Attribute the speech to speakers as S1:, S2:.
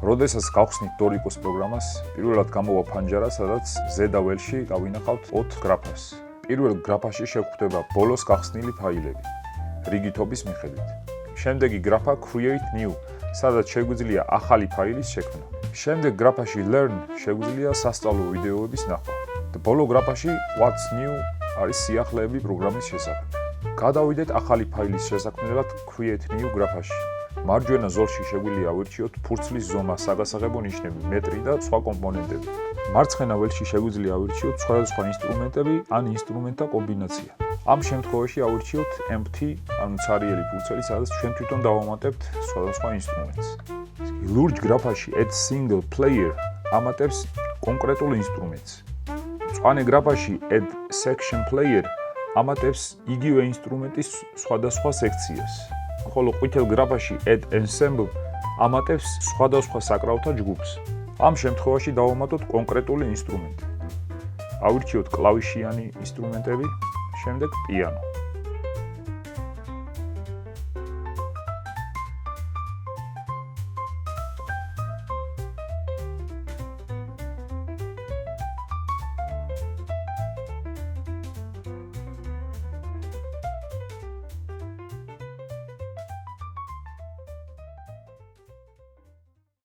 S1: როდესაც გავხსნით Dorico-s პროგრამას, პირველად გამოვა ფანჯარა, სადაც ზედა ველში გავინახავთ 4 გრაფას. პირველ გრაფაში შეგვხვდება ბოლოს გახსნილი ფაილები, რიგითობის მიხედვით. შემდეგი გრაფა create new, სადაც შეგვიძლია ახალი ფაილის შექმნა. შემდეგ გრაფაში learn შეგვიძლია სასწავლო ვიდეოების ნახვა. და ბოლო გრაფაში what's new არის სიახლეები პროგრამის შესახებ. გადავიდეთ ახალი ფაილის შესაქმნელად create new გრაფაში. მარჯვენა ზოლში შეგვიძლია ავირჩიოთ ფურცლის ზომა, საგასაღებო ნიშნები, მეტრი და სხვა კომპონენტები. მარცხენა ველში შეგვიძლია ავირჩიოთ სხვადასხვა ინსტრუმენტები ან ინსტრუმენტთა კომბინაცია. ამ შემთხვევაში ავირჩიოთ empty, ანუ ცარიელი ფურცელი, სადაც ჩვენ თვითონ დავამატებთ სხვადასხვა ინსტრუმენტს. ლურჯ გრაფაში add single player ამატებს კონკრეტულ ინსტრუმენტს. მწვანე გრაფაში add section player ამატებს იგივე ინსტრუმენტის სხვადასხვა სექციას. ხოლო ყვითელ გრაფაში add ensemble ამატებს სხვადასხვა საკრავთა ჯგუფს. ამ შემთხვევაში დავამატოთ კონკრეტული ინსტრუმენტი. ავირჩიოთ კლავიშიანი ინსტრუმენტები, შემდეგ პიანო.